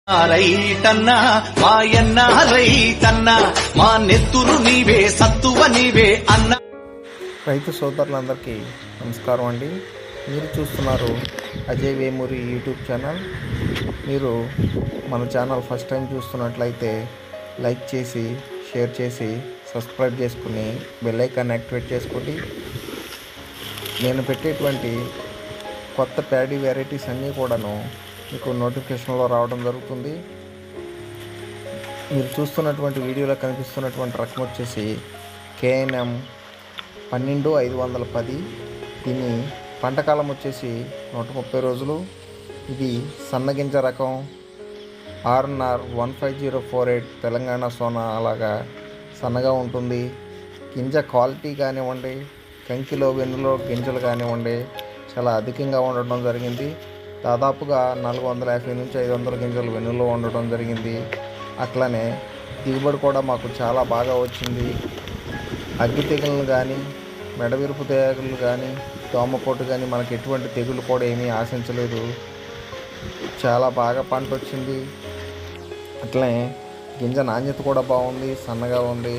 రైతన్నా మాయన్న రైతన్నా మా నెత్తురు నీవే సత్తువ నీవే అన్న. రైతు సోదరులందరికీ నమస్కారం అండి. మీరు చూస్తున్నారు అజయ్ వేమూరి యూట్యూబ్ ఛానల్. మీరు మన ఛానల్ ఫస్ట్ టైం చూస్తున్నట్లయితే లైక్ చేసి, షేర్ చేసి, సబ్స్క్రైబ్ చేసుకుని బెల్ ఐకాన్ యాక్టివేట్ చేసుకోండి. నేను పెట్టేటువంటి కొత్త ప్యాడీ వెరైటీస్ అన్నీ కూడాను మీకు నోటిఫికేషన్లో రావడం జరుగుతుంది. మీరు చూస్తున్నటువంటి వీడియోలో కనిపిస్తున్నటువంటి రకం వచ్చేసి KNM 12510. దీని పంటకాలం వచ్చేసి 130 రోజులు. ఇది సన్నగింజ రకం RNR 15048 తెలంగాణ సోనా అలాగా సన్నగా ఉంటుంది. గింజ క్వాలిటీ కానివ్వండి, కంకిలో వెన్నులో గింజలు కానివ్వండి చాలా అధికంగా ఉండటం జరిగింది. దాదాపుగా 450 నుంచి 500 గింజలు వెన్నులో ఉండటం జరిగింది. అట్లనే దిగుబడి కూడా మాకు చాలా బాగా వచ్చింది. అగ్గి తెగులను కానీ, మెడవిరుపు తెగులు కానీ, దోమపోటు కానీ మనకు ఎటువంటి తెగులు కూడా ఏమీ ఆశించలేదు. చాలా బాగా పంట వచ్చింది. అట్లనే గింజ నాణ్యత కూడా బాగుంది, సన్నగా ఉంది.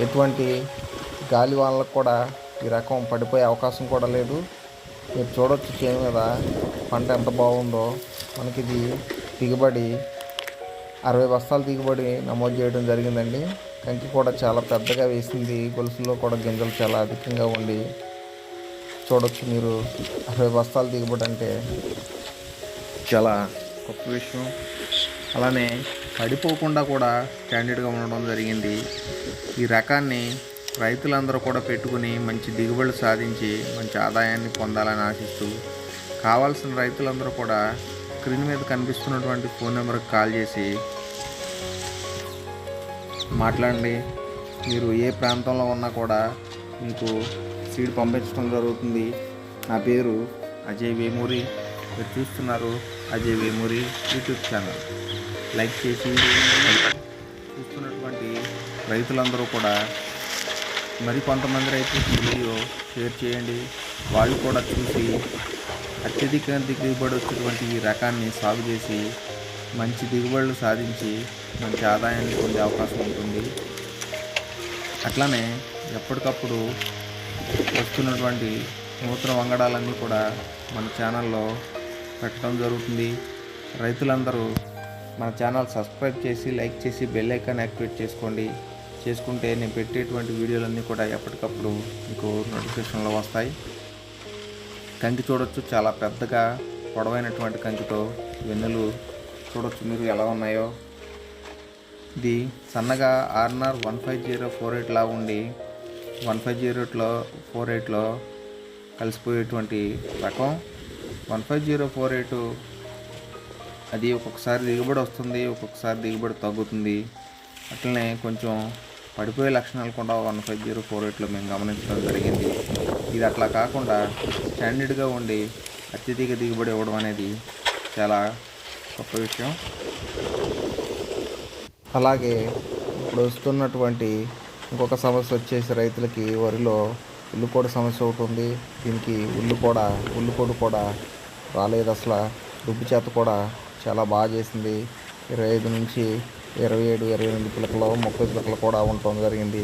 ఎటువంటి గాలి వానలకు కూడా ఈ రకం పడిపోయే అవకాశం కూడా లేదు. మీరు చూడొచ్చు చేను మీద పంట ఎంత బాగుందో. మనకి ఇది దిగుబడి 60 బస్తాలు దిగుబడి నమోదు చేయడం జరిగిందండి. కంకి కూడా చాలా పెద్దగా వేసింది. గొలుసులో కూడా గింజలు చాలా అధికంగా ఉండి చూడొచ్చు మీరు. 60 బస్తాలు దిగుబడి అంటే చాలా గొప్ప విషయం. అలానే పడిపోకుండా కూడా స్టాండర్డ్గా ఉండడం జరిగింది. ఈ రకాన్ని రైతులందరూ కూడా పెట్టుకుని మంచి దిగుబడులు సాధించి మంచి ఆదాయాన్ని పొందాలని ఆశిస్తూ, కావాల్సిన రైతులందరూ కూడా స్క్రీన్ మీద కనిపిస్తున్నటువంటి ఫోన్ నెంబర్కి కాల్ చేసి మాట్లాడండి. మీరు ఏ ప్రాంతంలో ఉన్నా కూడా మీకు సీడ్ పంపించడం జరుగుతుంది. నా పేరు అజయ్ వేమూరి. మీరు చూస్తున్నారు Ajay Vemuri YouTube channel. Like చేసి చూస్తున్నటువంటి రైతులందరూ కూడా మరి కొంతమంది రైతులకు వీడియో షేర్ చేయండి. వాళ్ళు కూడా చూసి అత్యధిక దిగుబడి వచ్చేటువంటి ఈ రకాన్ని సాగు చేసి మంచి దిగుబడులు సాధించి మంచి ఆదాయాన్ని పొందే అవకాశం ఉంటుంది. అట్లనే ఎప్పటికప్పుడు వస్తున్నటువంటి నూతన వంగడాలన్నీ కూడా మన ఛానల్లో పెట్టడం జరుగుతుంది. రైతులందరూ మన ఛానల్ సబ్స్క్రైబ్ చేసి, లైక్ చేసి, బెల్ ఐకాన్ యాక్టివేట్ చేసుకుంటే నేను పెట్టేటువంటి వీడియోలన్నీ కూడా ఎప్పటికప్పుడు మీకు నోటిఫికేషన్లో వస్తాయి. కంకి చూడొచ్చు, చాలా పెద్దగా పొడవైనటువంటి కంకితో వెన్నులు చూడొచ్చు మీరు ఎలా ఉన్నాయో. ఇది సన్నగా RNR 15048 లా ఉండి 15048లో కలిసిపోయేటువంటి రకం. 15048 అది ఒక్కొక్కసారి దిగుబడి వస్తుంది, ఒక్కొక్కసారి దిగుబడి తగ్గుతుంది. అట్లనే కొంచెం పడిపోయే లక్షణాలు కూడా 15048లో మేము గమనించడం జరిగింది. ఇది అట్లా కాకుండా స్టాండర్డ్గా ఉండి అత్యధిక దిగుబడి ఇవ్వడం అనేది చాలా గొప్ప విషయం. అలాగే ఇప్పుడు వస్తున్నటువంటి ఇంకొక సమస్య వచ్చేసి రైతులకి వరిలో ఉల్లికోడు సమస్య ఒకటి ఉంది. దీనికి ఉల్లికోడు కూడా రాలేదు అసలు. దుబ్బు చేత కూడా చాలా బాగా చేసింది. 25 నుంచి 27, 28 పిలకలు, 30 పిలకలు కూడా ఉండటం జరిగింది.